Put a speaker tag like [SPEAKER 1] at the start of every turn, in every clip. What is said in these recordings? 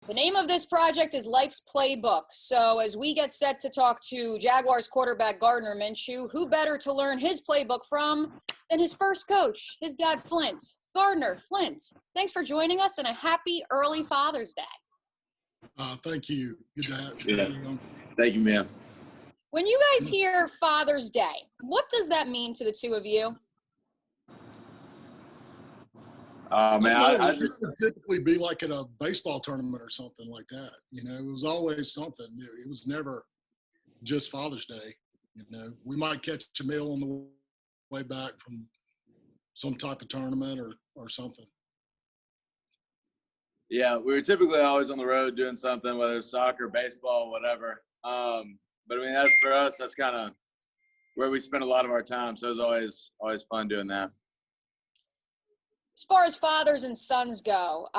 [SPEAKER 1] The name of this project is Life's Playbook. So as we get set to talk to Jaguars quarterback Gardner Minshew, who better to learn his playbook from than his first coach, his dad Flint. Gardner, Flint, thanks for joining us and a happy early Father's Day.
[SPEAKER 2] Thank you. Good to have you.
[SPEAKER 3] Yeah. Thank you, ma'am.
[SPEAKER 1] When you guys hear Father's Day, what does that mean to the two of you?
[SPEAKER 2] It would typically be like at a baseball tournament or something like that. You know, it was always something. It was never just Father's Day. You know, we might catch a meal on the way back from some type of tournament or something.
[SPEAKER 3] Yeah, we were typically always on the road doing something, whether it's soccer, baseball, whatever. But I mean, that's for us. That's kind of where we spend a lot of our time. So it was always fun doing that.
[SPEAKER 1] As far as fathers and sons go,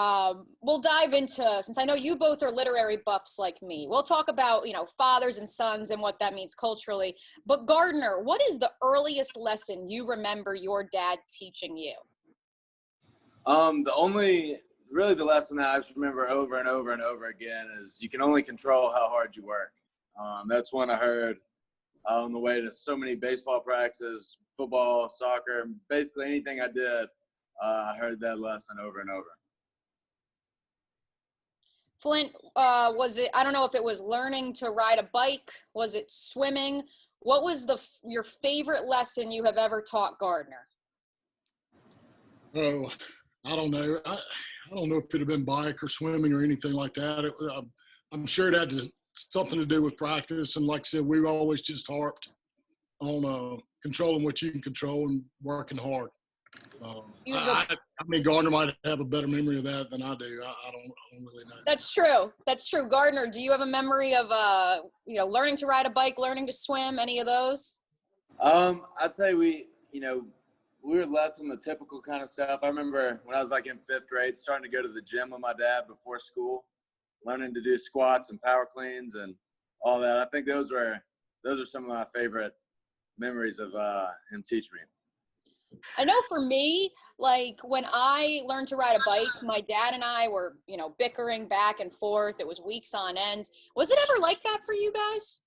[SPEAKER 1] we'll dive into, since I know you both are literary buffs like me, we'll talk about, fathers and sons and what that means culturally. But Gardner, what is the earliest lesson you remember your dad teaching you?
[SPEAKER 3] The lesson that I just remember over and over and over again is you can only control how hard you work. That's one I heard on the way to so many baseball practices, football, soccer, basically anything I did. I heard that lesson over and over.
[SPEAKER 1] Flint, was it, I don't know if it was learning to ride a bike, was it swimming? What was your favorite lesson you have ever taught Gardner?
[SPEAKER 2] Oh, I don't know. I don't know if it had been bike or swimming or anything like that. I'm sure it had something to do with practice. And like I said, we always just harped on controlling what you can control and working hard. Gardner might have a better memory of that than I do. I don't really know.
[SPEAKER 1] That's true. Gardner, do you have a memory of learning to ride a bike, learning to swim, any of those?
[SPEAKER 3] I'd say we were less on the typical kind of stuff. I remember when I was like in 5th grade, starting to go to the gym with my dad before school, learning to do squats and power cleans and all that. I think those are some of my favorite memories of him teaching me.
[SPEAKER 1] I know for me, like when I learned to ride a bike, my dad and I were, bickering back and forth. It was weeks on end. Was it ever like that for you guys?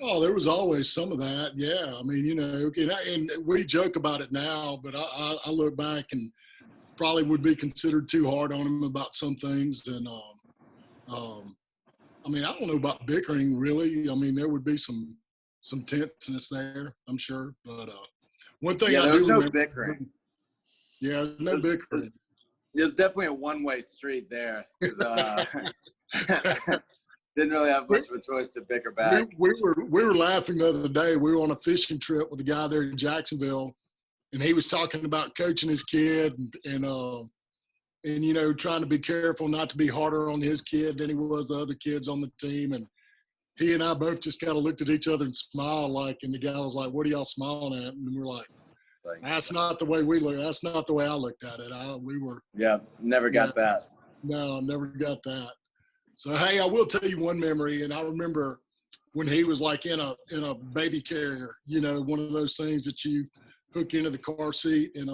[SPEAKER 2] Oh, there was always some of that. Yeah. I mean, and we joke about it now, but I look back and probably would be considered too hard on him about some things. And, I don't know about bickering really. I mean, there would be some tenseness there, I'm sure. But, one thing I do remember.
[SPEAKER 3] Bickering.
[SPEAKER 2] Yeah, no bickering.
[SPEAKER 3] There's definitely a one-way street there. Didn't really have much of a choice to bicker back.
[SPEAKER 2] We were laughing the other day. We were on a fishing trip with a guy there in Jacksonville, and he was talking about coaching his kid and trying to be careful not to be harder on his kid than he was the other kids on the team. And he and I both just kind of looked at each other and smiled and the guy was like, "What are y'all smiling at?" And we're like, "That's not the way we look. That's not the way I looked at it."
[SPEAKER 3] Never got that.
[SPEAKER 2] No, never got that. So, hey, I will tell you one memory, and I remember when he was like in a baby carrier, one of those things that you hook into the car seat, and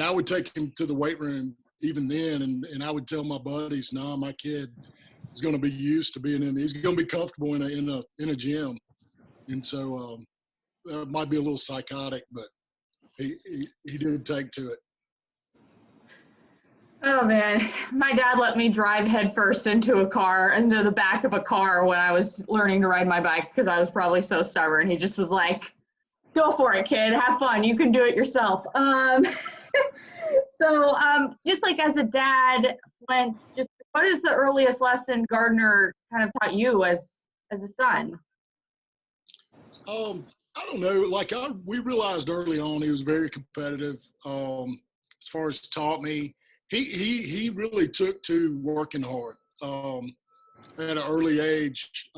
[SPEAKER 2] I would take him to the weight room even then, and I would tell my buddies, "No, my kid is going to be used to being he's going to be comfortable in a gym," and so it might be a little psychotic, but he did take to it.
[SPEAKER 4] Oh man, my dad let me drive headfirst into the back of a car when I was learning to ride my bike because I was probably so stubborn. He just was like, "Go for it, kid. Have fun. You can do it yourself." So just like as a dad, Flint, just what is the earliest lesson Gardner kind of taught you as a son?
[SPEAKER 2] I don't know. We realized early on he was very competitive. As far as taught me, he really took to working hard at an early age.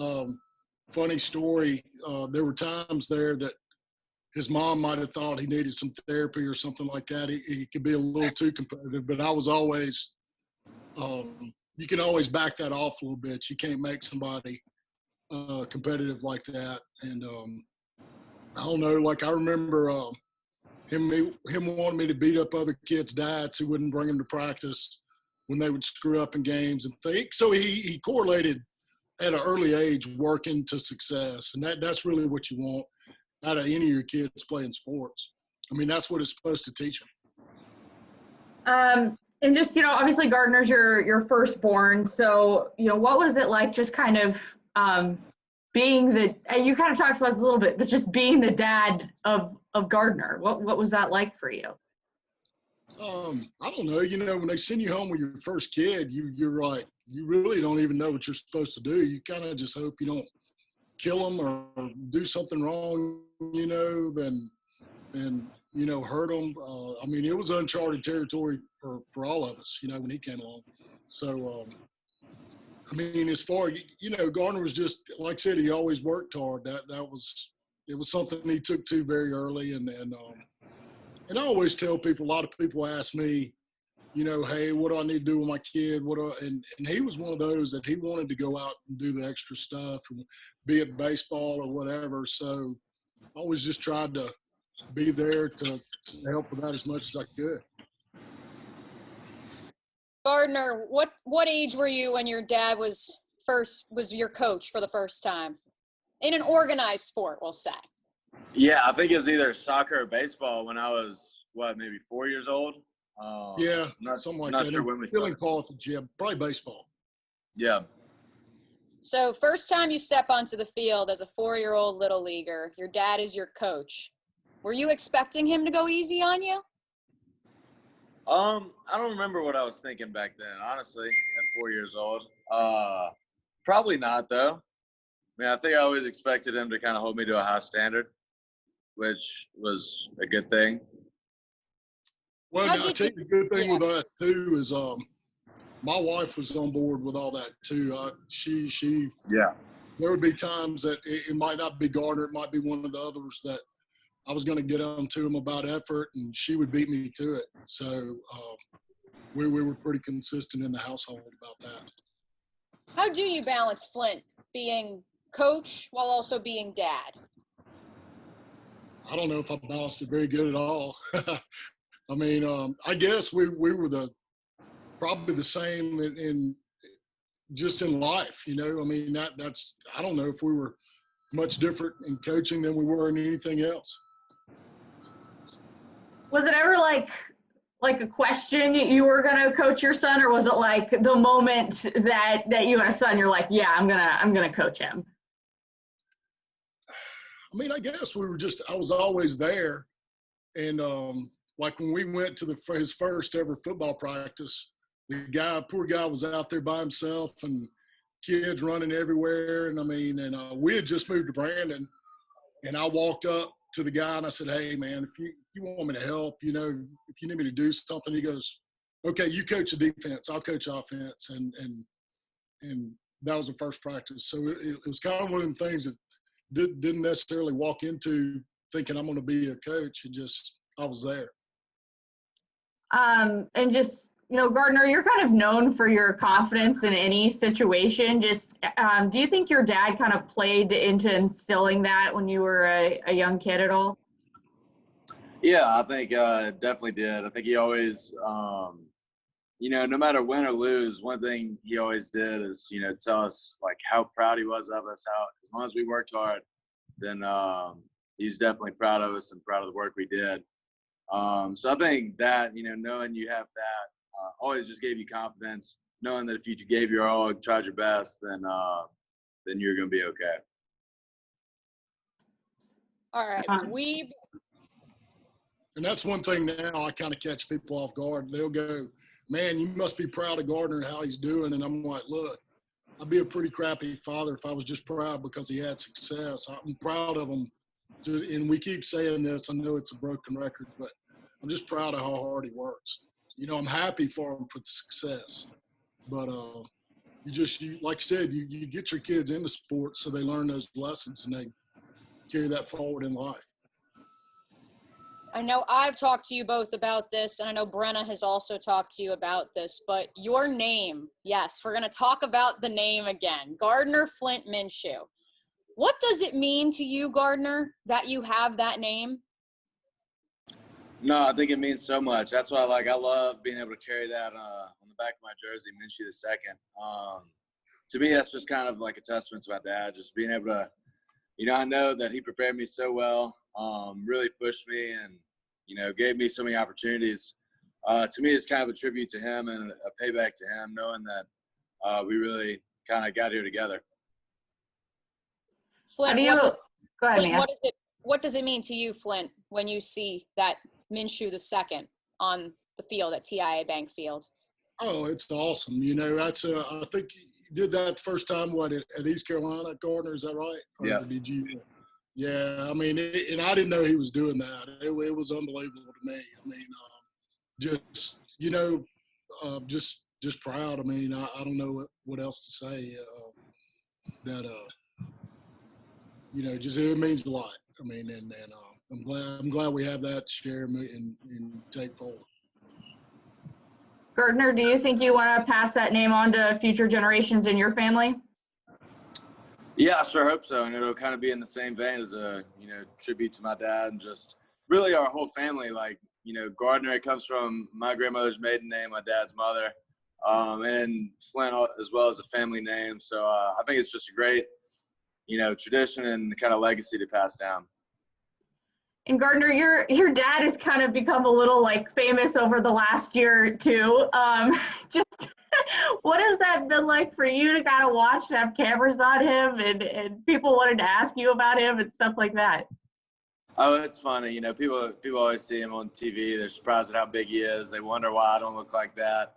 [SPEAKER 2] Funny story, there were times there that his mom might have thought he needed some therapy or something like that. He could be a little too competitive, but I was always, you can always back that off a little bit. You can't make somebody competitive like that. And I don't know, I remember him wanting me to beat up other kids' dads who wouldn't bring him to practice when they would screw up in games and think. So he correlated at an early age working to success, and that's really what you want out of any of your kids playing sports. I mean, that's what it's supposed to teach them.
[SPEAKER 4] And just, obviously Gardner's your firstborn. So, what was it like just kind of being you kind of talked about this a little bit, but just being the dad of Gardner? What was that like for you?
[SPEAKER 2] I don't know. When they send you home with your first kid, you're right. You really don't even know what you're supposed to do. You kind of just hope you don't kill them or do something wrong, and hurt them. I mean, it was uncharted territory for all of us, when he came along. So, I mean, as far, Gardner was just, like I said, he always worked hard. It was something he took to very early. And I always tell people, a lot of people ask me, hey, what do I need to do with my kid? And he was one of those that he wanted to go out and do the extra stuff, be it baseball or whatever. So I always just tried to be there to help with that as much as I could.
[SPEAKER 1] Gardner, what age were you when your dad was your coach for the first time in an organized sport, we'll say?
[SPEAKER 3] Yeah, I think it was either soccer or baseball when I was maybe 4 years old.
[SPEAKER 2] Something like
[SPEAKER 3] not
[SPEAKER 2] that.
[SPEAKER 3] Sure when we
[SPEAKER 2] feeling
[SPEAKER 3] started.
[SPEAKER 2] qualified, yeah, probably baseball.
[SPEAKER 3] Yeah.
[SPEAKER 1] So first time you step onto the field as a 4-year-old little leaguer, your dad is your coach. Were you expecting him to go easy on you?
[SPEAKER 3] I don't remember what I was thinking back then, honestly, at 4 years old. Probably not, though. I mean, I think I always expected him to kind of hold me to a high standard, which was a good thing.
[SPEAKER 2] Well, I tell you, the good thing with us too is my wife was on board with all that too. There would be times that it might not be Gardner, it might be one of the others that I was going to get on to him about effort, and she would beat me to it. So we were pretty consistent in the household about that.
[SPEAKER 1] How do you balance, Flint, being coach while also being dad?
[SPEAKER 2] I don't know if I balanced it very good at all. I mean, I guess we were probably the same in just in life, I mean, that's I don't know if we were much different in coaching than we were in anything else.
[SPEAKER 4] Was it ever like a question you were gonna coach your son, or was it like the moment that you had a son, you're like, yeah, I'm gonna coach him?
[SPEAKER 2] I mean, I guess I was always there, and like when we went to his first ever football practice, the poor guy was out there by himself and kids running everywhere. And I mean, we had just moved to Brandon, and I walked up to the guy and I said, hey man, if you want me to help, if you need me to do something, he goes, okay, you coach the defense, I'll coach offense. And that was the first practice. So it was kind of one of them things that didn't necessarily walk into thinking I'm going to be a coach. I was there.
[SPEAKER 4] And just, Gardner, you're kind of known for your confidence in any situation. Just, do you think your dad kind of played into instilling that when you were a young kid at all?
[SPEAKER 3] Yeah, I think definitely did. I think he always, no matter win or lose, one thing he always did is, tell us like how proud he was of us, how as long as we worked hard, then he's definitely proud of us and proud of the work we did. So I think that, knowing you have that always just gave you confidence, knowing that if you gave your all, tried your best, then you're going to be okay.
[SPEAKER 1] All right.
[SPEAKER 2] And that's one thing now I kind of catch people off guard. They'll go, man, you must be proud of Gardner and how he's doing. And I'm like, look, I'd be a pretty crappy father if I was just proud because he had success. I'm proud of him. And we keep saying this. I know it's a broken record, but I'm just proud of how hard he works. I'm happy for him for the success. But you like I said, you get your kids into sports so they learn those lessons and they carry that forward in life.
[SPEAKER 1] I know I've talked to you both about this, and I know Brenna has also talked to you about this, but your name, yes, we're going to talk about the name again, Gardner Flint Minshew. What does it mean to you, Gardner, that you have that name?
[SPEAKER 3] No, I think it means so much. That's why I love being able to carry that on the back of my jersey, Minshew the second. To me, that's just kind of like a testament to my dad, just being able to, I know that he prepared me so well, really pushed me and, gave me so many opportunities. To me, it's kind of a tribute to him and a payback to him, knowing that we really kind of got here together.
[SPEAKER 1] Flint,
[SPEAKER 4] Go ahead,
[SPEAKER 1] Flint,
[SPEAKER 4] Mia.
[SPEAKER 1] what does it mean to you, Flint, when you see that Minshew the second on the field at TIA Bank Field?
[SPEAKER 2] Oh, it's awesome. That's I think you did that the first time, at East Carolina, Gardner, is that right? Or
[SPEAKER 3] Yeah.
[SPEAKER 2] did you? Yeah, I mean, and I didn't know he was doing that. It was unbelievable to me. I mean, just proud. I mean, I don't know what else to say. Just it means a lot. I mean, and I'm glad we have that to share and take forward.
[SPEAKER 4] Gardner, do you think you want to pass that name on to future generations in your family?
[SPEAKER 3] Yeah, I sure hope so. And it'll kind of be in the same vein as a, tribute to my dad and just really our whole family. Like, Gardner, it comes from my grandmother's maiden name, my dad's mother, and Flint as well as a family name. So I think it's just a great, tradition and kind of legacy to pass down.
[SPEAKER 4] And Gardner, your dad has kind of become a little like famous over the last year or two. Just what has that been like for you to kind of watch, have cameras on him and people wanted to ask you about him and stuff like that?
[SPEAKER 3] Oh, it's funny. People always see him on TV. They're surprised at how big he is. They wonder why I don't look like that.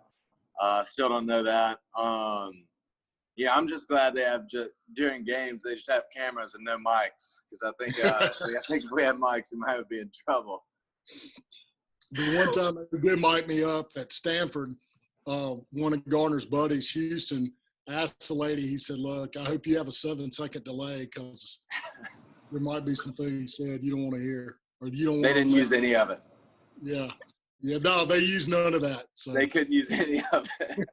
[SPEAKER 3] Still don't know that. I'm just glad they have during games they just have cameras and no mics, because I think if we had mics, we might be in trouble.
[SPEAKER 2] The one time they did mic me up at Stanford, one of Garner's buddies, Houston, asked the lady. He said, "Look, I hope you have a 7-second delay, because there might be some things said you don't want to hear, or you don't."
[SPEAKER 3] They didn't use any of it.
[SPEAKER 2] Yeah. No, they used none of that. So
[SPEAKER 3] they couldn't use any of it.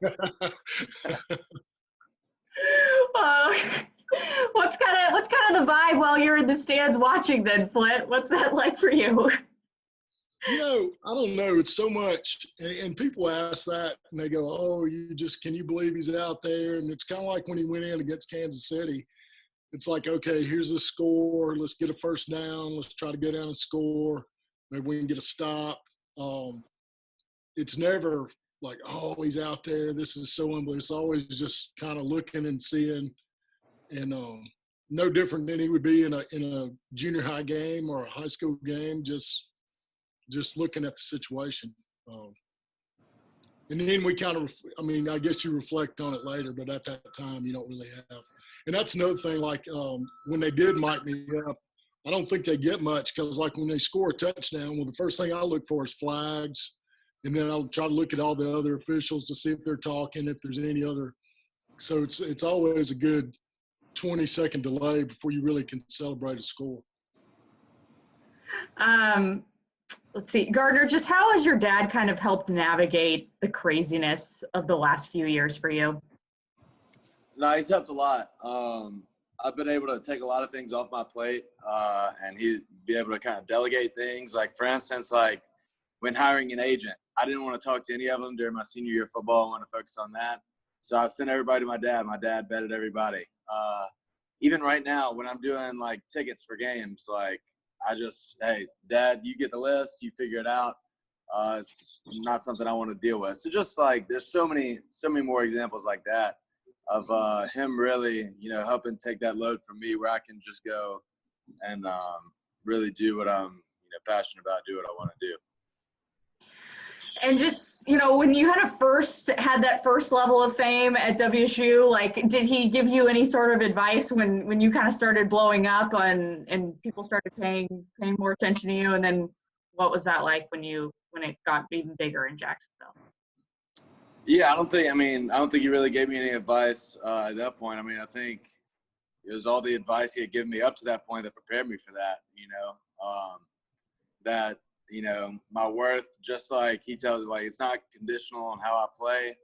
[SPEAKER 4] What's kind of the vibe while you're in the stands watching then, Flint? What's that like for you?
[SPEAKER 2] I don't know. It's so much, and people ask that, and they go, "Oh, can you believe he's out there?" And it's kind of like when he went in against Kansas City. It's like, okay, here's the score. Let's get a first down. Let's try to go down and score. Maybe we can get a stop. It's never like, oh, he's out there. This is so unbelievable. It's always just kind of looking and seeing, and no different than he would be in a junior high game or a high school game. Just looking at the situation. And then we kind of, I guess you reflect on it later, but at that time you don't really have. And that's another thing, like when they did mic me up, I don't think they get much, because like when they score a touchdown, well, the first thing I look for is flags. And then I'll try to look at all the other officials to see if they're talking, if there's any other. So it's always a good 20-second delay before you really can celebrate a score.
[SPEAKER 4] Let's see, Gardner, just how has your dad kind of helped navigate the craziness of the last few years for you?
[SPEAKER 3] No, he's helped a lot. I've been able to take a lot of things off my plate, and he'd be able to kind of delegate things. Like, for instance, like when hiring an agent, I didn't want to talk to any of them during my senior year of football. I wanted to focus on that. So I sent everybody to my dad. My dad vetted everybody. Even right now, when I'm doing like tickets for games, like hey, Dad, you get the list, you figure it out. It's not something I want to deal with. So just like, there's so many more examples like that of him really, helping take that load from me, where I can just go and really do what I'm passionate about, do what I want to do.
[SPEAKER 4] And just, when you had that first level of fame at WSU, like, did he give you any sort of advice when you kind of started blowing up and people started paying more attention to you? And then what was that like when it got even bigger in Jacksonville?
[SPEAKER 3] Yeah, I don't think he really gave me any advice at that point. I think it was all the advice he had given me up to that point that prepared me for that, that, my worth, just like he tells me, like, it's not conditional on how I play,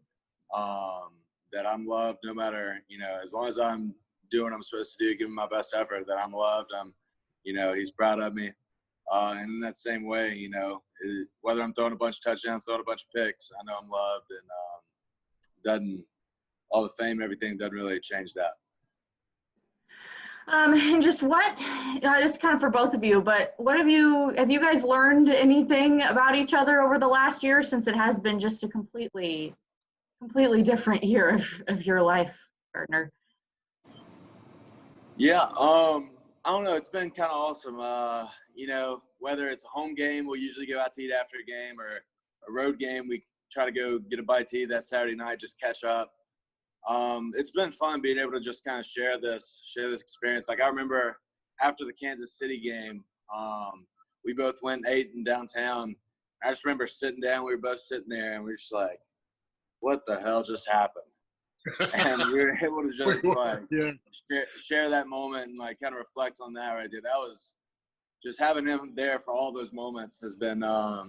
[SPEAKER 3] that I'm loved no matter, as long as I'm doing what I'm supposed to do, giving my best effort, that I'm loved. He's proud of me. And in that same way, whether I'm throwing a bunch of touchdowns, throwing a bunch of picks, I know I'm loved, and all the fame, everything doesn't really change that.
[SPEAKER 4] And just this is kind of for both of you, but have you guys learned anything about each other over the last year, since it has been just a completely different year of your life, Gardner?
[SPEAKER 3] Yeah, I don't know. It's been kind of awesome. Whether it's a home game, we'll usually go out to eat after a game, or a road game, we try to go get a bite to eat that Saturday night, just catch up. It's been fun being able to just kind of share this experience. Like, I remember after the Kansas City game, we both went and ate in downtown. I just remember sitting down, we were both sitting there, and we were just like, what the hell just happened? And we were able to just share that moment and like kind of reflect on that right there. That was just having him there for all those moments has been a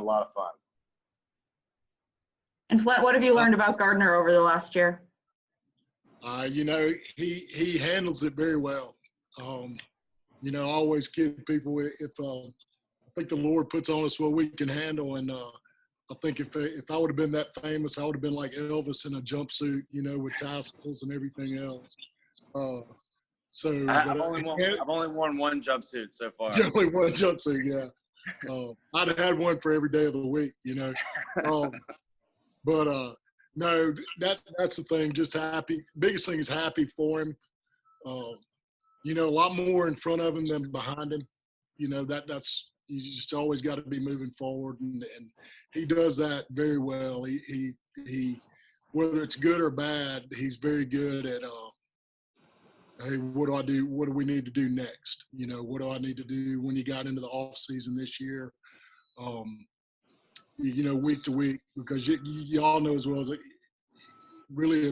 [SPEAKER 3] lot of fun.
[SPEAKER 4] And Flint, what have you learned about Gardner over the last year?
[SPEAKER 2] He handles it very well. I always kid people if I think the Lord puts on us what we can handle, and I think if I would have been that famous, I would have been like Elvis in a jumpsuit, with tassels and everything else.
[SPEAKER 3] I've only worn one jumpsuit so far.
[SPEAKER 2] Only one jumpsuit, yeah. I'd have had one for every day of the week, But no, that's the thing. Just happy. Biggest thing is happy for him. A lot more in front of him than behind him. That's you just always got to be moving forward, and he does that very well. He whether it's good or bad, he's very good at hey, what do I do? What do we need to do next? What do I need to do when you got into the off season this year? Week to week, because you all know as well as it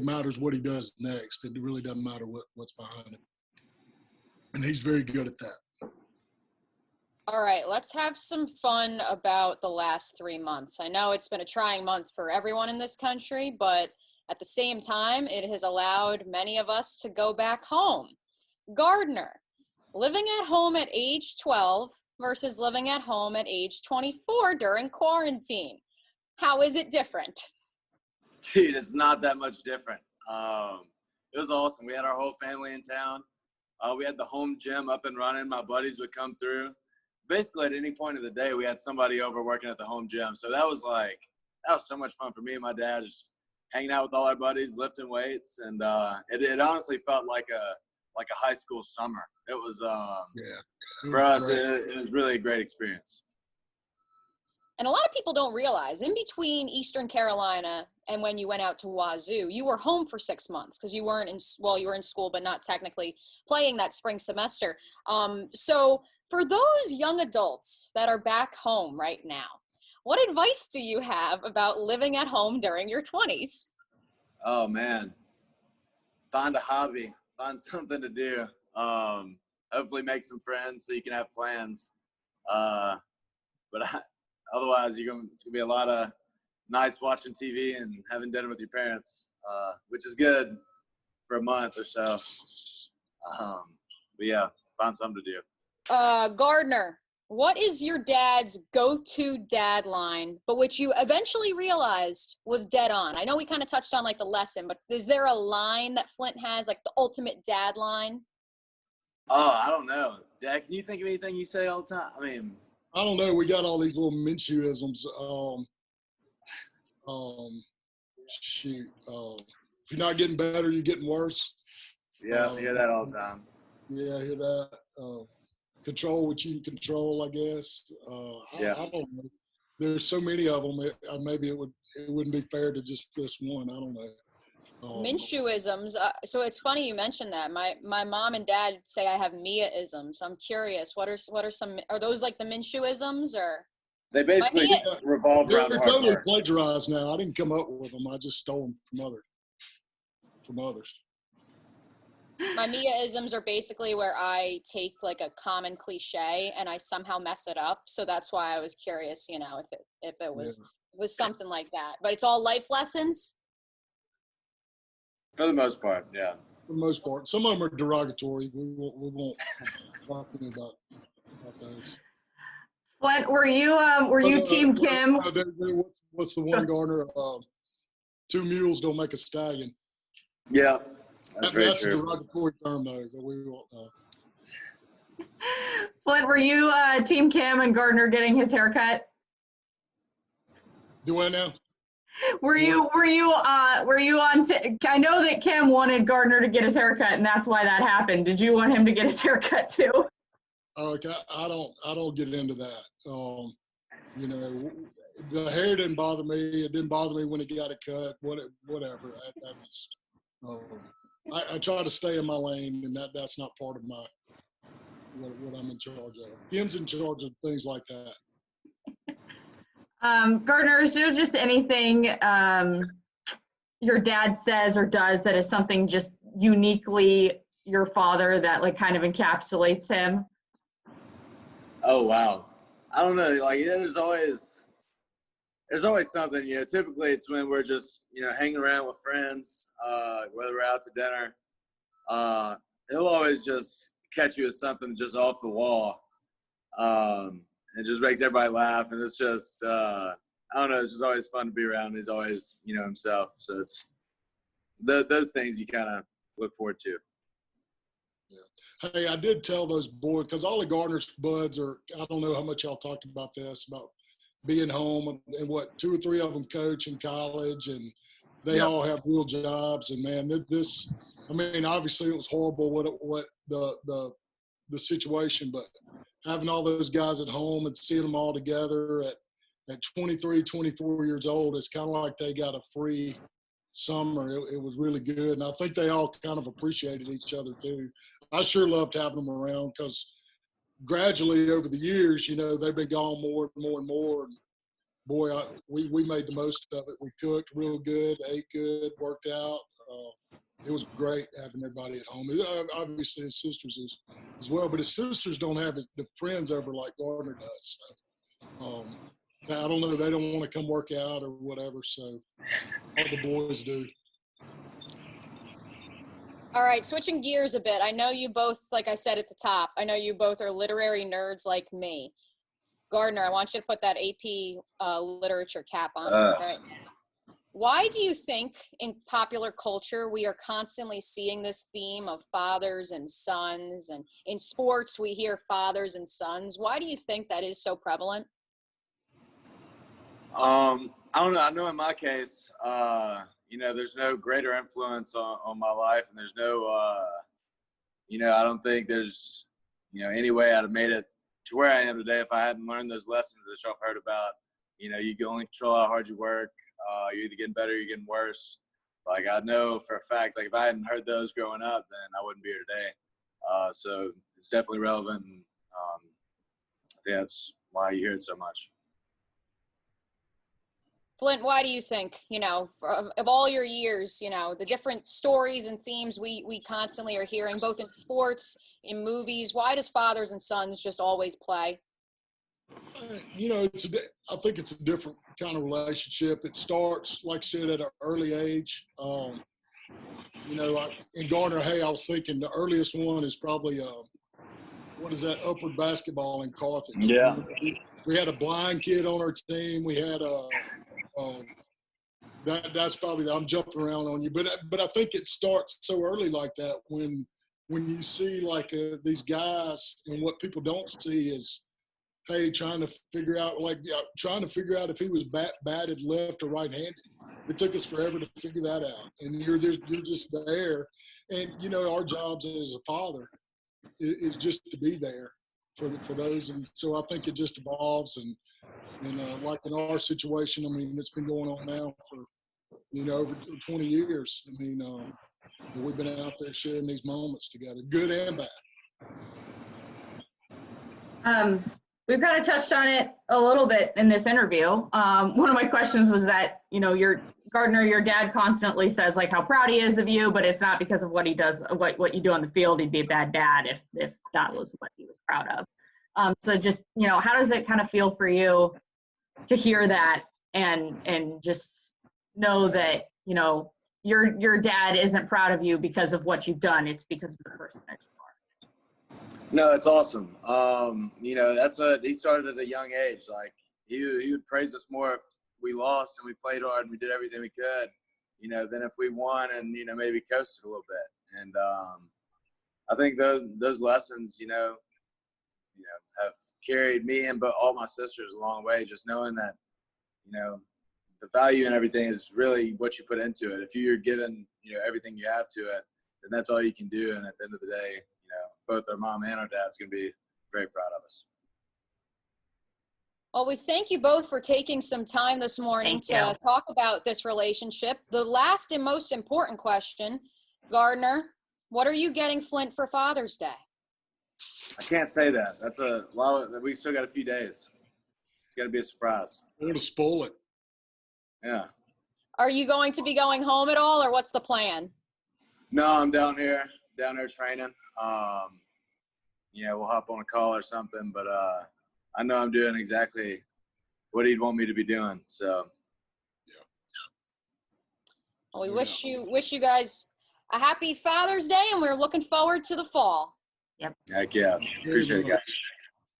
[SPEAKER 2] matters what he does next. It really doesn't matter what's behind him. And he's very good at that.
[SPEAKER 1] All right, let's have some fun about the last 3 months. I know it's been a trying month for everyone in this country, but at the same time, it has allowed many of us to go back home. Gardner, living at home at age 12 versus living at home at age 24 during quarantine. How is it different?
[SPEAKER 3] Dude, it's not that much different. It was awesome. We had our whole family in town. We had the home gym up and running. My buddies would come through. Basically, at any point of the day, we had somebody over working at the home gym. So that was so much fun for me and my dad, just hanging out with all our buddies, lifting weights. And it honestly felt like a high school summer. It was, for us, it was really a great experience.
[SPEAKER 1] And a lot of people don't realize, in between Eastern Carolina and when you went out to Wazoo, you were home for 6 months because you were in school, but not technically playing that spring semester. So for those young adults that are back home right now, what advice do you have about living at home during your 20s?
[SPEAKER 3] Oh, man. Find a hobby. Find something to do. Hopefully make some friends so you can have plans. Otherwise, it's going to be a lot of nights watching TV and having dinner with your parents, which is good for a month or so. But yeah, find something to do.
[SPEAKER 1] Gardner, what is your dad's go-to dad line, but which you eventually realized was dead on? I know we kind of touched on the lesson, but is there a line that Flint has, the ultimate dad line?
[SPEAKER 3] Oh, I don't know. Dad, can you think of anything you say all the time? I mean,
[SPEAKER 2] I don't know. We got all these little Minshewisms. If you're not getting better, you're getting worse.
[SPEAKER 3] Yeah, I hear that all the time.
[SPEAKER 2] Yeah, I hear that. Control what you can control, I guess.
[SPEAKER 3] Yeah.
[SPEAKER 2] I don't know. There's so many of them. Maybe it wouldn't be fair to just list one. I don't know.
[SPEAKER 1] Minshewisms. So it's funny you mentioned that. My mom and dad say I have Mia-isms. I'm curious. What are some? Are those like the Minshewisms or?
[SPEAKER 3] They basically revolve around.
[SPEAKER 2] They're totally plagiarized now. I didn't come up with them. I just stole them from others.
[SPEAKER 1] My Mia-isms are basically where I take a common cliche and I somehow mess it up. So that's why I was curious, if it was something like that. But it's all life lessons.
[SPEAKER 3] For the most part, yeah.
[SPEAKER 2] For the most part, some of them are derogatory. We won't talk about those.
[SPEAKER 4] What were you team Kim?
[SPEAKER 2] What's the one, Gardner? two mules don't make a stallion.
[SPEAKER 3] Yeah, that's very
[SPEAKER 2] That's a
[SPEAKER 3] true.
[SPEAKER 2] derogatory term, though, but we won't.
[SPEAKER 4] Flint, were you Team Cam and Gardner getting his haircut?
[SPEAKER 2] Do I now?
[SPEAKER 4] Were you on? I know that Cam wanted Gardner to get his haircut, and that's why that happened. Did you want him to get his haircut too?
[SPEAKER 2] Okay, I don't get into that. You know, the hair didn't bother me. It didn't bother me when he got it cut. Whatever. That was. I try to stay in my lane, and that's not part of my what I'm in charge of. Kim's in charge of things like that.
[SPEAKER 4] Gardner, is there just anything your dad says or does that is something just uniquely your father that like kind of encapsulates him?
[SPEAKER 3] Oh wow, I don't know. Like there's always something. You know, typically it's when we're just hanging around with friends, whether we're out to dinner. He'll always just catch you with something just off the wall. It just makes everybody laugh, and it's just I don't know. It's just always fun to be around. He's always himself. So it's those things you kind of look forward to.
[SPEAKER 2] Yeah. Hey, I did tell those boys, because all the Gardner's buds are, I don't know how much y'all talked about this, about being home, and what, 2 or 3 of them coach in college, and they all have real jobs. And man, this, I mean, obviously it was horrible what the situation, but having all those guys at home and seeing them all together at 23, 24 years old, it's kind of like they got a free summer. It was really good. And I think they all kind of appreciated each other too. I sure loved having them around, because gradually over the years, they've been gone more and more and more. And boy, we made the most of it. We cooked real good, ate good, worked out. It was great having everybody at home. Obviously his sisters as well, but his sisters don't have the friends over like Gardner does. So, I don't know. They don't want to come work out or whatever. So all the boys do.
[SPEAKER 1] All right, switching gears a bit. I know you both, like I said at the top, I know you both are literary nerds like me. Gardner, I want you to put that AP literature cap on. Right? Why do you think in popular culture we are constantly seeing this theme of fathers and sons, and in sports we hear fathers and sons? Why do you think that is so prevalent?
[SPEAKER 3] I don't know. I know in my case, there's no greater influence on my life, and there's no, I don't think there's, any way I'd have made it to where I am today if I hadn't learned those lessons that y'all heard about. You can only control how hard you work. You're either getting better or you're getting worse. Like, I know for a fact, like, if I hadn't heard those growing up, then I wouldn't be here today. So it's definitely relevant, and I think that's why you hear it so much.
[SPEAKER 1] Flint, why do you think, of all your years, the different stories and themes we constantly are hearing, both in sports, in movies, why does fathers and sons just always play?
[SPEAKER 2] I think it's a different kind of relationship. It starts, like I said, at an early age. In Gardner, hey, I was thinking the earliest one is probably, what is that, upward basketball in Carthage.
[SPEAKER 3] Yeah.
[SPEAKER 2] We had a blind kid on our team. We had that's probably, I'm jumping around on you, but I think it starts so early like that when you see like these guys, and what people don't see is, hey, trying to figure out if he was batted left or right-handed. It took us forever to figure that out, and you're just there. And our jobs as a father is just to be there for those, and so I think it just evolves. And like in our situation, I mean, it's been going on now for over 20 years. I mean, we've been out there sharing these moments together, good and bad.
[SPEAKER 4] We've kind of touched on it a little bit in this interview. One of my questions was that, Gardner, your dad constantly says like how proud he is of you, but it's not because of what he does, what you do on the field. He'd be a bad dad if that was what he was proud of. So just, how does it kind of feel for you to hear that and just know that, your dad isn't proud of you because of what you've done. It's because of the person that you are.
[SPEAKER 3] No, that's awesome. That's what he started at a young age. Like he would praise us more if we lost and we played hard and we did everything we could. than if we won and, maybe coasted a little bit. And I think those lessons, have carried me and but all my sisters a long way, just knowing that, the value and everything is really what you put into it. If you're given, everything you have to it, then that's all you can do. And at the end of the day, both our mom and our dad's going to be very proud of us.
[SPEAKER 1] Well, we thank you both for taking some time this morning to talk about this relationship. The last and most important question, Gardner, what are you getting Flint for Father's Day?
[SPEAKER 3] I can't say that. That's a lot. We still got a few days. It's got to be a surprise.
[SPEAKER 2] I want to spoil it.
[SPEAKER 3] Yeah.
[SPEAKER 1] Are you going to be going home at all, or what's the plan?
[SPEAKER 3] No, I'm down here training. We'll hop on a call or something, but I know I'm doing exactly what he'd want me to be doing. So.
[SPEAKER 1] Well, we wish you guys a happy Father's Day, and we're looking forward to the fall.
[SPEAKER 4] Yep.
[SPEAKER 3] Heck yeah. Appreciate it, guys.